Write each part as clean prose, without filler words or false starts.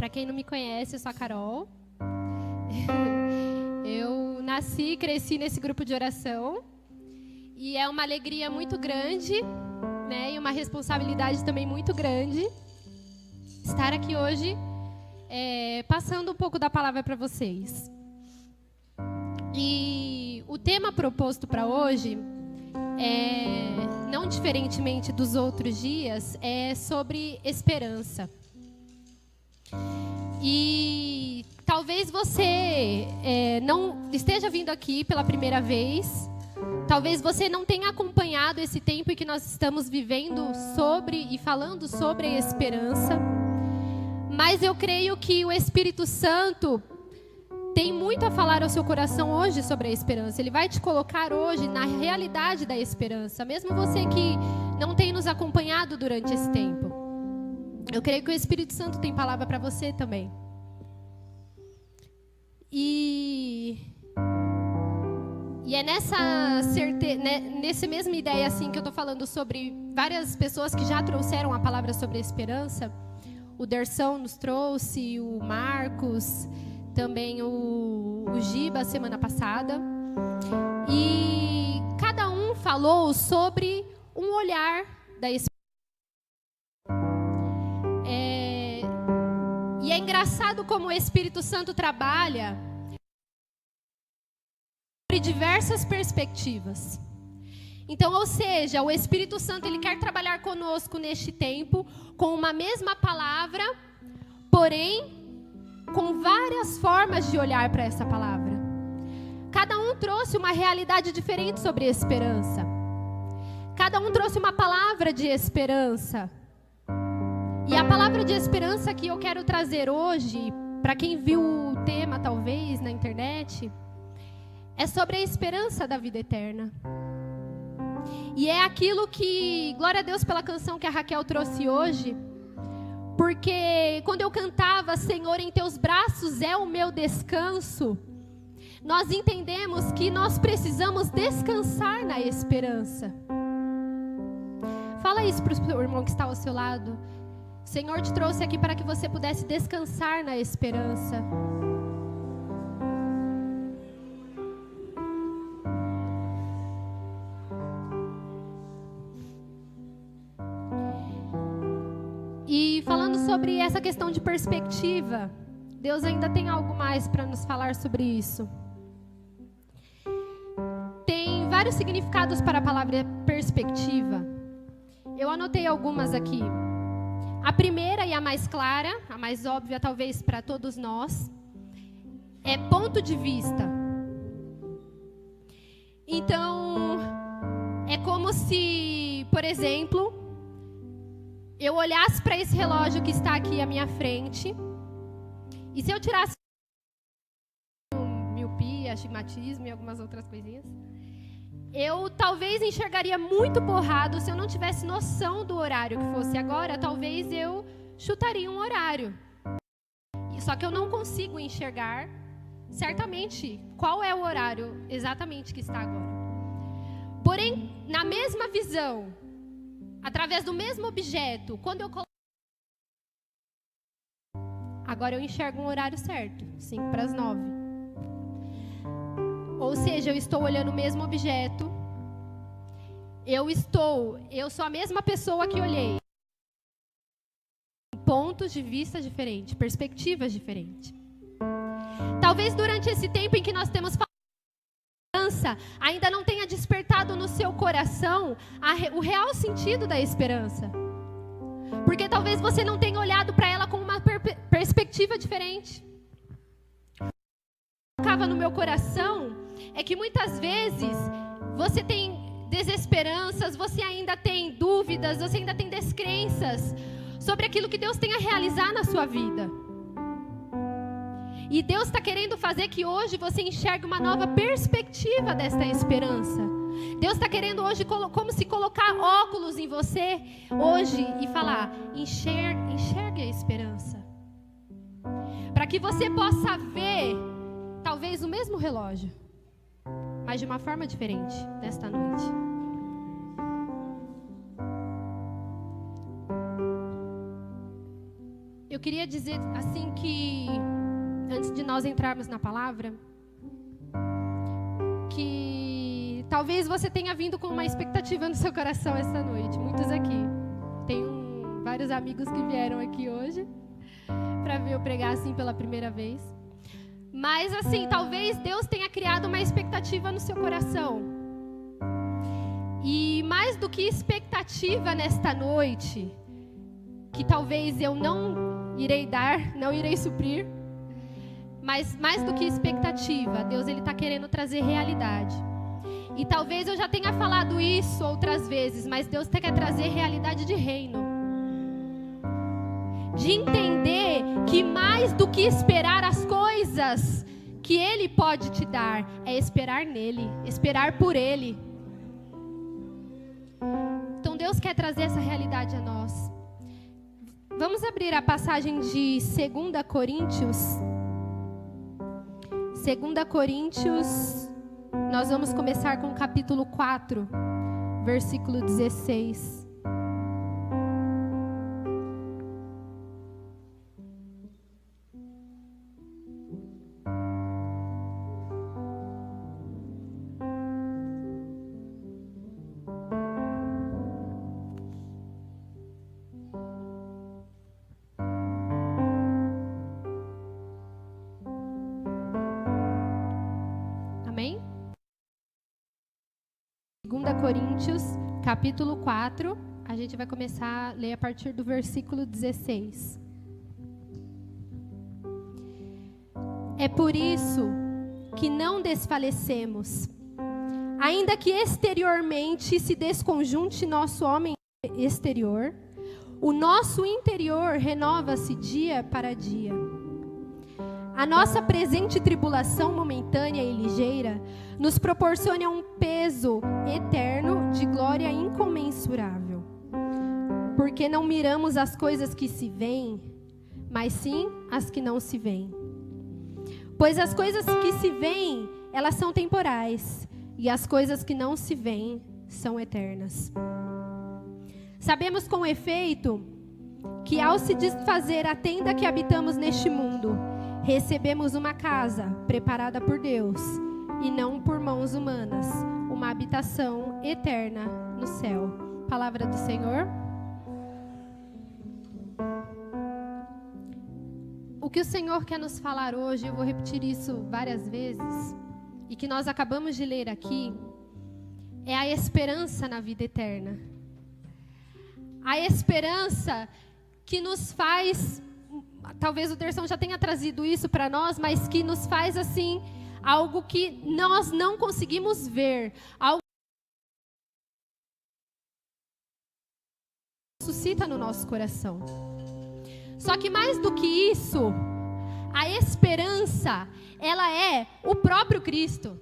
Para quem não me conhece, eu sou a Carol. Eu nasci e cresci nesse grupo de oração. E é uma alegria muito grande, né? E uma responsabilidade também muito grande estar aqui hoje, passando um pouco da palavra para vocês. E o tema proposto para hoje, não diferentemente dos outros dias, é sobre esperança. E talvez você não esteja vindo aqui pela primeira vez, talvez você não tenha acompanhado esse tempo em que nós estamos vivendo sobre e falando sobre a esperança, mas eu creio que o Espírito Santo tem muito a falar ao seu coração hoje sobre a esperança. Ele vai te colocar hoje na realidade da esperança, mesmo você que não tem nos acompanhado durante esse tempo. Eu creio que o Espírito Santo tem palavra para você também. E é nessa mesma ideia assim que eu estou falando sobre várias pessoas que já trouxeram a palavra sobre a esperança. O Derson nos trouxe, o Marcos, também o Giba semana passada. E cada um falou sobre um olhar da esperança. E é engraçado como o Espírito Santo trabalha sobre diversas perspectivas. Então, ou seja, o Espírito Santo ele quer trabalhar conosco neste tempo com uma mesma palavra, porém com várias formas de olhar para essa palavra. Cada um trouxe uma realidade diferente sobre a esperança. Cada um trouxe uma palavra de esperança. E a palavra de esperança que eu quero trazer hoje, para quem viu o tema talvez na internet, é sobre a esperança da vida eterna. E é aquilo que, glória a Deus pela canção que a Raquel trouxe hoje, porque quando eu cantava, Senhor, em teus braços é o meu descanso, nós entendemos que nós precisamos descansar na esperança. Fala isso para o irmão que está ao seu lado. O Senhor te trouxe aqui para que você pudesse descansar na esperança. E falando sobre essa questão de perspectiva, Deus ainda tem algo mais para nos falar sobre isso. Tem vários significados para a palavra perspectiva. Eu anotei algumas aqui. A primeira e a mais clara, a mais óbvia talvez para todos nós, é ponto de vista. Então, é como se, por exemplo, eu olhasse para esse relógio que está aqui à minha frente, e se eu tirasse miopia, astigmatismo e algumas outras coisinhas, eu talvez enxergaria muito borrado se eu não tivesse noção do horário que fosse agora. Talvez eu chutaria um horário. Só que eu não consigo enxergar certamente qual é o horário exatamente que está agora. Porém, na mesma visão, através do mesmo objeto, quando eu coloco... Agora eu enxergo um horário certo, 8:55. Ou seja, eu estou olhando o mesmo objeto. Eu sou a mesma pessoa que olhei. Pontos de vista diferentes, perspectivas diferentes. Talvez durante esse tempo em que nós temos falado de esperança, ainda não tenha despertado no seu coração o real sentido da esperança. Porque talvez você não tenha olhado para ela com uma perspectiva diferente. O que ficava no meu coração é que muitas vezes você tem desesperanças, você ainda tem dúvidas, você ainda tem descrenças sobre aquilo que Deus tem a realizar na sua vida. E Deus está querendo fazer que hoje você enxergue uma nova perspectiva desta esperança. Deus está querendo hoje como se colocar óculos em você hoje e falar, enxergue a esperança. Para que você possa ver talvez o mesmo relógio, mas de uma forma diferente nesta noite. Eu Eu queria dizer assim que, antes de nós entrarmos na palavra, que talvez você tenha vindo com uma expectativa no seu coração esta noite. Muitos aqui. Tenho vários amigos que vieram aqui hoje para ver eu pregar assim pela primeira vez. Mas assim, talvez Deus tenha criado uma expectativa no seu coração. E mais do que expectativa nesta noite, que talvez eu não irei dar, não irei suprir, mas mais do que expectativa, Deus ele está querendo trazer realidade. E talvez eu já tenha falado isso outras vezes, mas Deus quer trazer realidade de reino. De entender que mais do que esperar as coisas que Ele pode te dar, é esperar nele, esperar por Ele. Então Deus quer trazer essa realidade a nós. Vamos abrir a passagem de 2 Coríntios. 2 Coríntios, nós vamos começar com o capítulo 4, versículo 16. Amém? 2 Coríntios, capítulo 4, a gente vai começar a ler a partir do versículo 16. É por isso que não desfalecemos, ainda que exteriormente se desconjunte nosso homem exterior, o nosso interior renova-se dia para dia. A nossa presente tribulação momentânea e ligeira nos proporciona um peso eterno de glória incomensurável. Porque não miramos as coisas que se veem, mas sim as que não se veem. Pois as coisas que se veem, elas são temporais, e as coisas que não se veem são eternas. Sabemos com efeito que ao se desfazer a tenda que habitamos neste mundo, recebemos uma casa preparada por Deus e não por mãos humanas, uma habitação eterna no céu. Palavra do Senhor. O que o Senhor quer nos falar hoje, eu vou repetir isso várias vezes, e que nós acabamos de ler aqui, é a esperança na vida eterna. A esperança que nos faz, talvez o Derson já tenha trazido isso para nós, mas que nos faz assim, algo que nós não conseguimos ver, algo que suscita no nosso coração. Só que mais do que isso, a esperança, ela é o próprio Cristo.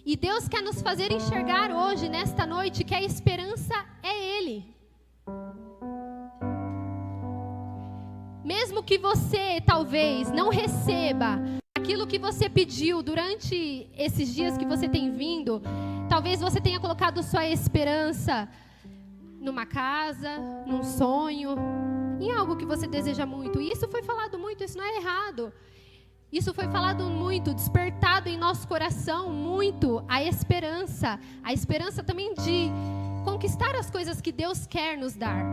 E Deus quer nos fazer enxergar hoje, nesta noite, que a esperança é Ele. Mesmo que você, talvez, não receba aquilo que você pediu durante esses dias que você tem vindo, talvez você tenha colocado sua esperança numa casa, num sonho, em algo que você deseja muito. E isso foi falado muito, isso não é errado. Isso foi falado muito, despertado em nosso coração muito a esperança também de conquistar as coisas que Deus quer nos dar.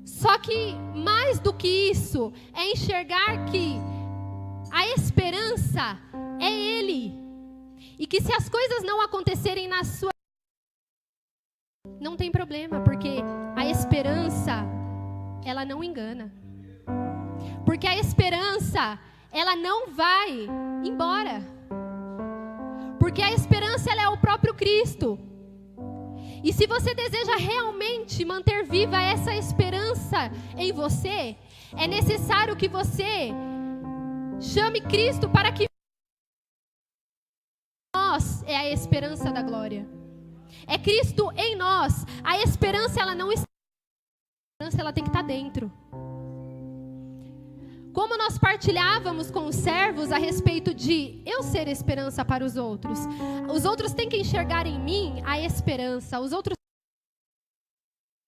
Só que mais do que isso, é enxergar que a esperança é Ele. E que se as coisas não acontecerem na sua vida, não tem problema, porque a esperança, ela não engana. Porque a esperança, ela não vai embora. Porque a esperança, ela é o próprio Cristo. E se você deseja realmente manter viva essa esperança em você, é necessário que você chame Cristo para que nós é a esperança da glória. É Cristo em nós. A esperança, ela não está, a esperança, ela tem que estar dentro. Como nós partilhávamos com os servos a respeito de eu ser esperança para os outros. Os outros têm que enxergar em mim a esperança. Os outros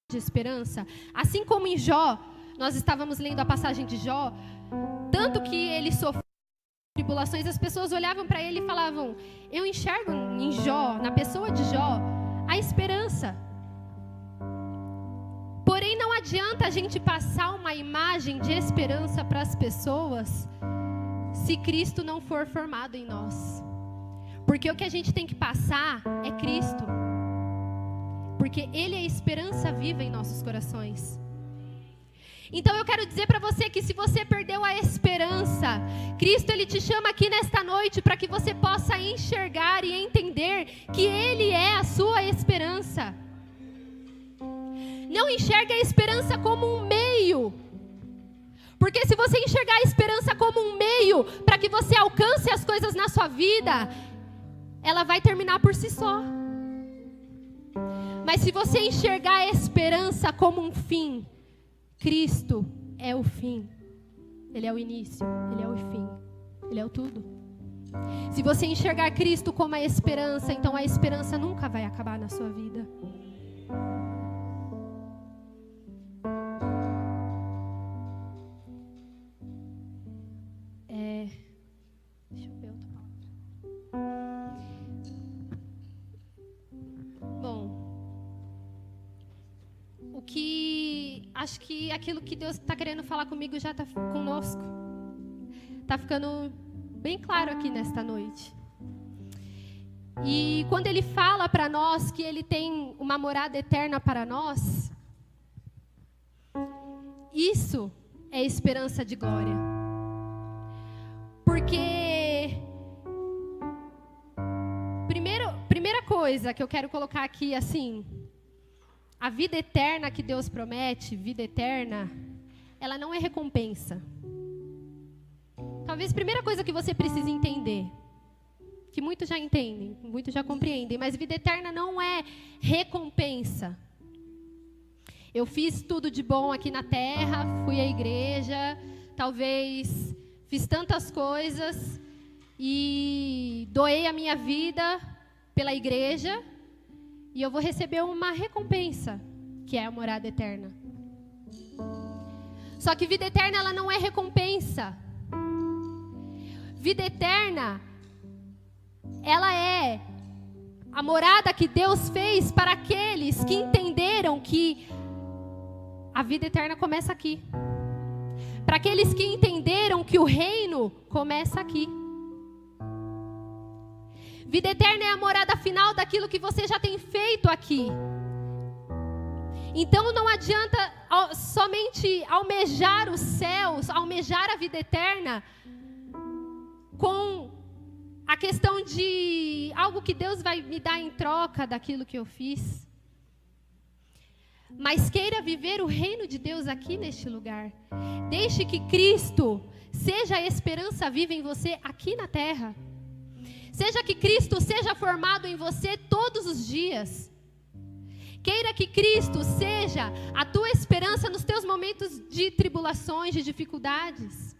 de esperança. Assim como em Jó, nós estávamos lendo a passagem de Jó, tanto que ele sofreu tribulações, as pessoas olhavam para ele e falavam: eu enxergo em Jó, na pessoa de Jó, a esperança. Porém, não adianta a gente passar uma imagem de esperança para as pessoas se Cristo não for formado em nós. Porque o que a gente tem que passar é Cristo. Porque Ele é a esperança viva em nossos corações. Então eu quero dizer para você que se você perdeu a esperança, Cristo Ele te chama aqui nesta noite para que você possa enxergar e entender que Ele é a sua esperança. Não enxergue a esperança como um meio. Porque se você enxergar a esperança como um meio para que você alcance as coisas na sua vida, ela vai terminar por si só. Mas se você enxergar a esperança como um fim, Cristo é o fim. Ele é o início, Ele é o fim, Ele é o tudo. Se você enxergar Cristo como a esperança, então a esperança nunca vai acabar na sua vida. Deixa eu ver outra palavra. Bom, acho que aquilo que Deus está querendo falar comigo já está conosco. Está ficando bem claro aqui nesta noite. E quando Ele fala para nós que Ele tem uma morada eterna para nós, isso é esperança de glória. Porque primeira coisa que eu quero colocar aqui assim, a vida eterna que Deus promete, vida eterna, ela não é recompensa. Talvez a primeira coisa que você precise entender, que muitos já entendem, muitos já compreendem, mas vida eterna não é recompensa. Eu fiz tudo de bom aqui na terra, fui à igreja, talvez fiz tantas coisas e doei a minha vida pela igreja e eu vou receber uma recompensa, que é a morada eterna. Só que vida eterna, ela não é recompensa. Vida eterna, ela é a morada que Deus fez para aqueles que entenderam que a vida eterna começa aqui. Para aqueles que entenderam que o reino começa aqui. Vida eterna é a morada final daquilo que você já tem feito aqui. Então não adianta somente almejar os céus, almejar a vida eterna com a questão de algo que Deus vai me dar em troca daquilo que eu fiz. Mas queira viver o reino de Deus aqui neste lugar. Deixe que Cristo seja a esperança viva em você aqui na terra. Seja que Cristo seja formado em você todos os dias. Queira que Cristo seja a tua esperança nos teus momentos de tribulações, de dificuldades.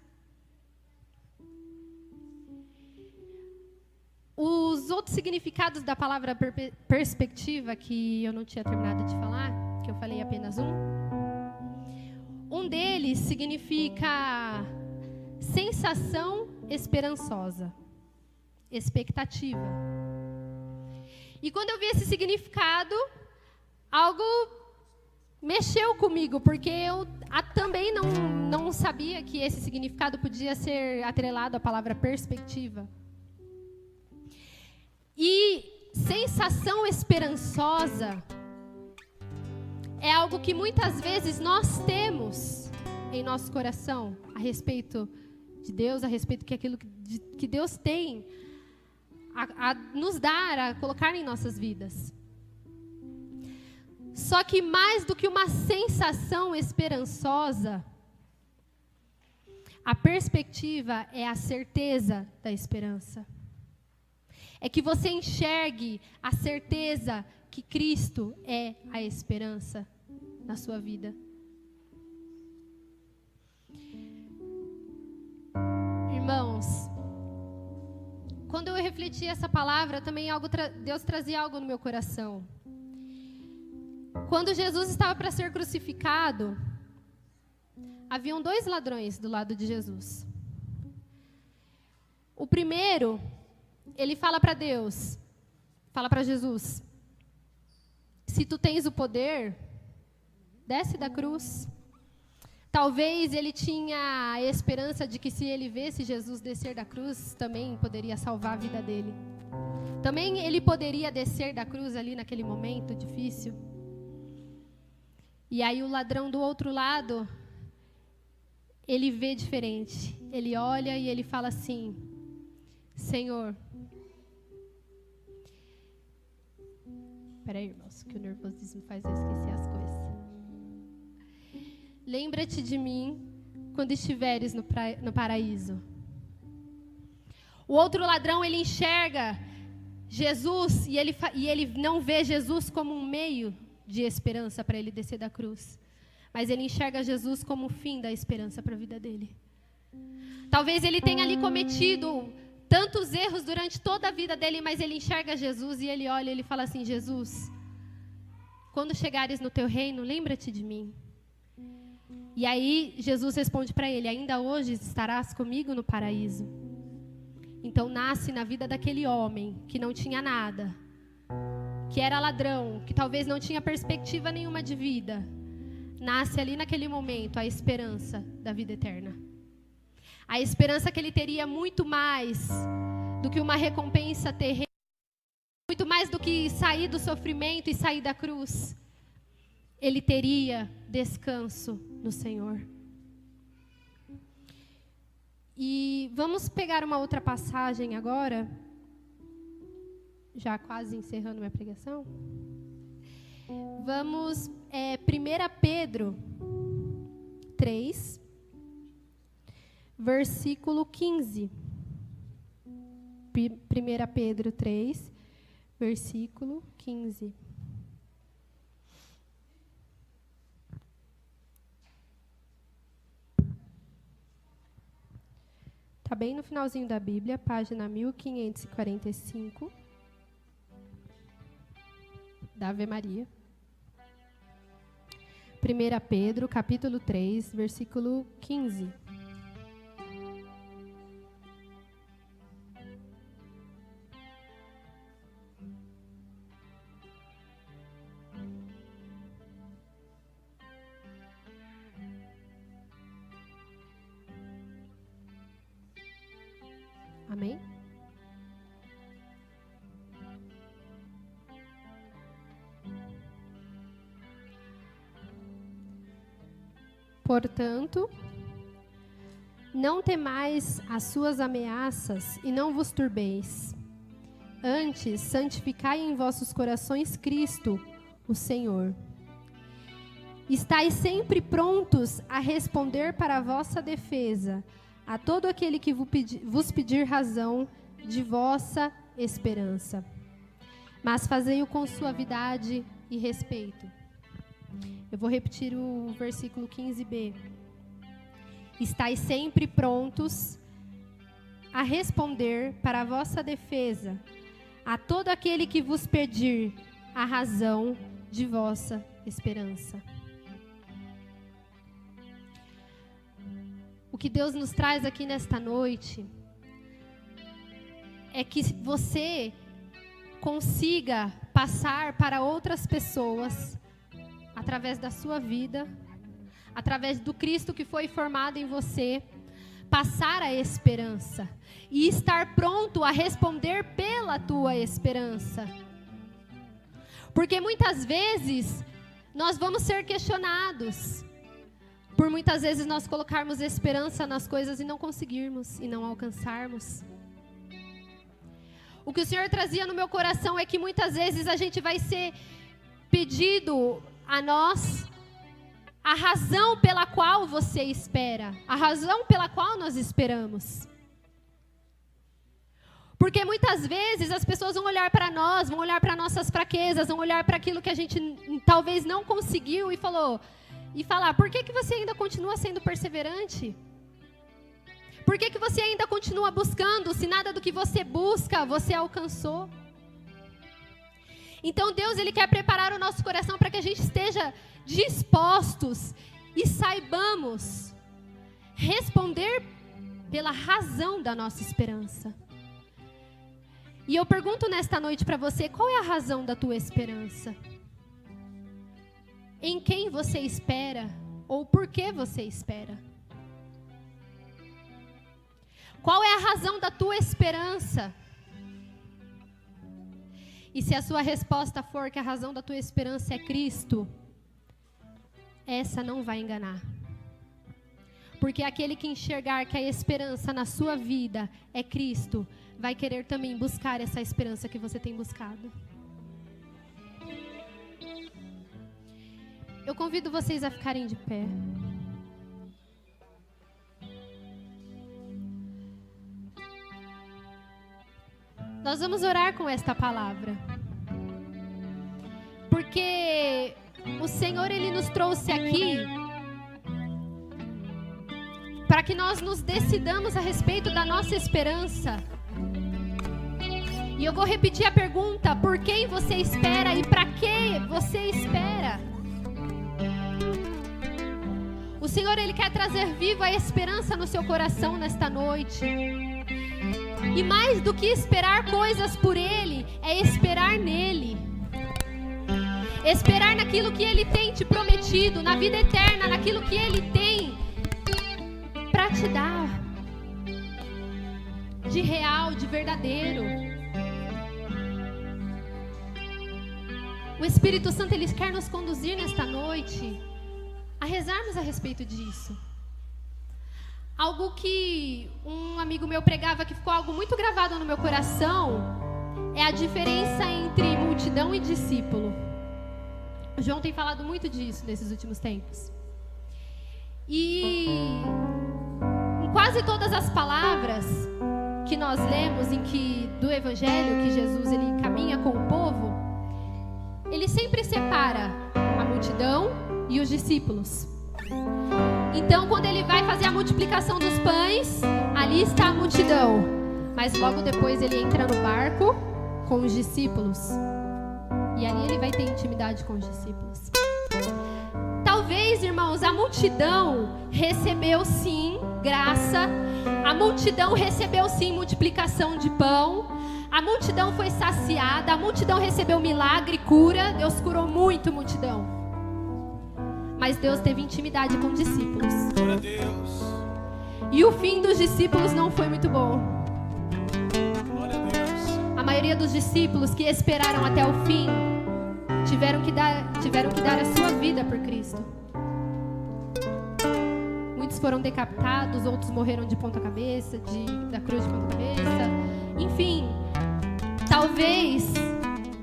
Os outros significados da palavra perspectiva, que eu não tinha terminado de falar, que eu falei apenas um. Um deles significa sensação esperançosa, expectativa. E quando eu vi esse significado, algo mexeu comigo, porque eu também não sabia que esse significado podia ser atrelado à palavra perspectiva. E sensação esperançosa é algo que muitas vezes nós temos em nosso coração a respeito de Deus, a respeito de aquilo que Deus tem a nos dar, a colocar em nossas vidas. Só que mais do que uma sensação esperançosa, a perspectiva é a certeza da esperança. É que você enxergue a certeza que Cristo é a esperança na sua vida. Irmãos, quando eu refleti essa palavra, também Deus trazia algo no meu coração. Quando Jesus estava para ser crucificado, haviam 2 ladrões do lado de Jesus. O primeiro, ele fala para Deus, fala para Jesus: se tu tens o poder, desce da cruz. Talvez ele tinha a esperança de que se ele visse Jesus descer da cruz, também poderia salvar a vida dele. Também ele poderia descer da cruz ali naquele momento difícil. E aí o ladrão do outro lado, ele vê diferente. Ele olha e ele fala assim: Senhor. Peraí, irmãos, que o nervosismo faz eu esquecer as coisas. Lembra-te de mim quando estiveres no paraíso. O outro ladrão, ele enxerga Jesus e ele não vê Jesus como um meio de esperança para ele descer da cruz. Mas ele enxerga Jesus como o fim da esperança para a vida dele. Talvez ele tenha ali cometido tantos erros durante toda a vida dele, mas ele enxerga Jesus e ele olha e ele fala assim: Jesus, quando chegares no teu reino, lembra-te de mim. E aí Jesus responde para ele: ainda hoje estarás comigo no paraíso. Então nasce na vida daquele homem que não tinha nada, que era ladrão, que talvez não tinha perspectiva nenhuma de vida. Nasce ali naquele momento a esperança da vida eterna. A esperança que ele teria muito mais do que uma recompensa terrena, muito mais do que sair do sofrimento e sair da cruz. Ele teria descanso no Senhor. E vamos pegar uma outra passagem agora, já quase encerrando minha pregação. Vamos, 1 Pedro 3, versículo 15. 1 Pedro 3, versículo 15. Está bem no finalzinho da Bíblia, página 1545, da Ave Maria. 1 Pedro, capítulo 3, versículo 15. Amém? Portanto, não temais as suas ameaças e não vos turbeis. Antes, santificai em vossos corações Cristo, o Senhor. Estais sempre prontos a responder para a vossa defesa, a todo aquele que vos pedir razão de vossa esperança. Mas fazei-o com suavidade e respeito. Eu vou repetir o versículo 15b. Estais sempre prontos a responder para a vossa defesa, a todo aquele que vos pedir a razão de vossa esperança. O que Deus nos traz aqui nesta noite é que você consiga passar para outras pessoas, através da sua vida, através do Cristo que foi formado em você, passar a esperança e estar pronto a responder pela tua esperança. Porque muitas vezes nós vamos ser questionados, por muitas vezes nós colocarmos esperança nas coisas e não conseguirmos e não alcançarmos. O que o Senhor trazia no meu coração é que muitas vezes a gente vai ser pedido a nós a razão pela qual você espera, a razão pela qual nós esperamos. Porque muitas vezes as pessoas vão olhar para nós, vão olhar para nossas fraquezas, vão olhar para aquilo que a gente talvez não conseguiu e falar: por que você ainda continua sendo perseverante? Por que você ainda continua buscando, se nada do que você busca, você alcançou? Então Deus, Ele quer preparar o nosso coração para que a gente esteja dispostos e saibamos responder pela razão da nossa esperança. E eu pergunto nesta noite para você, qual é a razão da tua esperança? Em quem você espera ou por que você espera? Qual é a razão da tua esperança? E se a sua resposta for que a razão da tua esperança é Cristo, essa não vai enganar. Porque aquele que enxergar que a esperança na sua vida é Cristo, vai querer também buscar essa esperança que você tem buscado. Eu convido vocês a ficarem de pé. Nós vamos orar com esta palavra. Porque o Senhor, Ele nos trouxe aqui para que nós nos decidamos a respeito da nossa esperança. E eu vou repetir a pergunta: por quem você espera e para que você espera? O Senhor, Ele quer trazer viva a esperança no seu coração nesta noite. E mais do que esperar coisas por Ele, é esperar nele. Esperar naquilo que Ele tem te prometido, na vida eterna, naquilo que Ele tem para te dar. De real, de verdadeiro. O Espírito Santo, Ele quer nos conduzir nesta noite a rezarmos a respeito disso. Algo que um amigo meu pregava, que ficou algo muito gravado no meu coração, é a diferença entre multidão e discípulo. O João tem falado muito disso nesses últimos tempos. E em quase todas as palavras que nós lemos do Evangelho, que Jesus ele caminha com o povo, ele sempre separa a multidão e os discípulos. Então, quando ele vai fazer a multiplicação dos pães, ali está a multidão. Mas logo depois ele entra no barco com os discípulos. E ali ele vai ter intimidade com os discípulos. Talvez, irmãos, a multidão recebeu sim graça. A multidão recebeu sim multiplicação de pão. A multidão foi saciada. A multidão recebeu milagre, cura. Deus curou muito a multidão. Mas Deus teve intimidade com os discípulos. Glória a Deus. E o fim dos discípulos não foi muito bom. Glória a Deus. A maioria dos discípulos que esperaram até o fim tiveram que dar a sua vida por Cristo. Muitos foram decapitados, outros morreram de ponta cabeça, da cruz de ponta cabeça. Enfim, talvez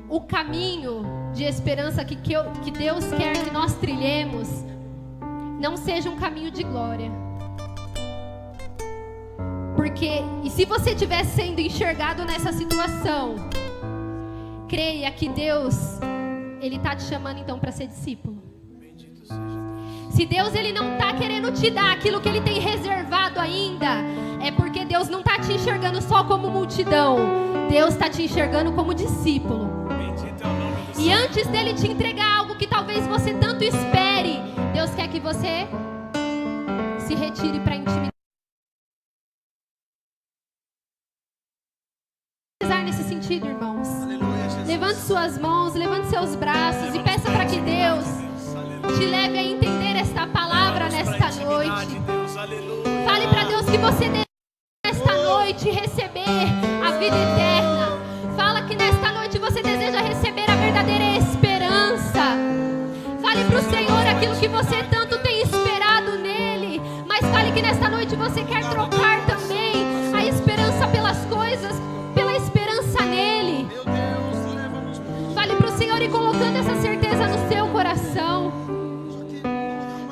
o caminho de esperança que Deus quer que nós trilhemos não seja um caminho de glória. Porque, e se você estiver sendo enxergado nessa situação, creia que Deus, Ele está te chamando então para ser discípulo. Se Deus ele não está querendo te dar aquilo que Ele tem reservado ainda, é porque Deus não está te enxergando só como multidão. Deus está te enxergando como discípulo. E antes dele te entregar algo que talvez você tanto espere, Deus quer que você se retire para a intimidade. Nesse sentido, irmãos. Levante suas mãos, levante seus braços e peça para que Deus te leve a entender esta palavra nesta noite. Fale para Deus que você deseja nesta noite receber a vida eterna. Fala que nesta noite você deseja receber a verdadeira esperança. Fale para o Senhor aquilo que você tanto tem esperado nele. Mas fale que nesta noite você quer trocar também a esperança pelas coisas, pela esperança nele. Fale para o Senhor e colocando essa certeza no seu coração.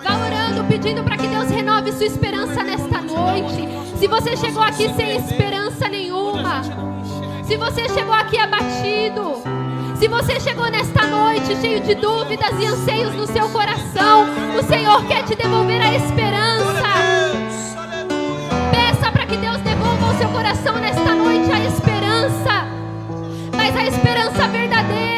Vá orando, pedindo para que Deus renove sua esperança nesta noite. Se você chegou aqui sem esperança nenhuma, se você chegou aqui abatido, se você chegou nesta noite cheio de dúvidas e anseios no seu coração, o Senhor quer te devolver a esperança. Peça para que Deus devolva ao seu coração nesta noite a esperança, mas a esperança verdadeira.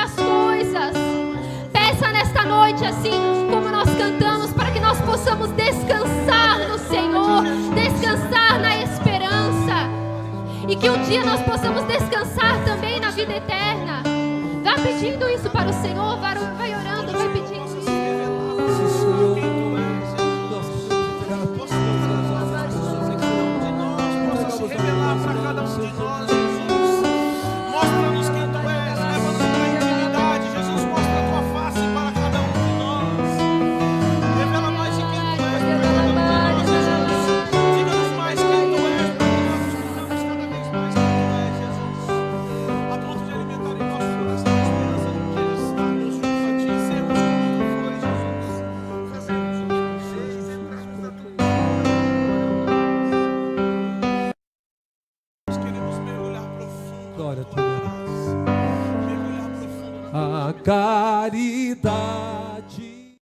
as coisas. Peça nesta noite, assim como nós cantamos, para que nós possamos descansar no Senhor, descansar na esperança, e que um dia nós possamos descansar também na vida eterna. Vá pedindo isso para o Senhor, vai orando, vai pedindo isso. Revelar para cada um de nós, Jesus. Mostra-nos quem tu és, leva-nos para a eternidade, Jesus. Mostra a tua face para cada um de nós. Revela mais de quem tu és para cada um de nós, Jesus. Diga-nos mais quem tu és, para que nós descubrimos cada vez mais quem tu és, Jesus. A ponto de alimentar em nosso coração a esperança do que estarmos junto a ti, sermos como tu foi, Jesus. Fazemos o que tu fez, entrarmos na tua glória a Deus. A caridade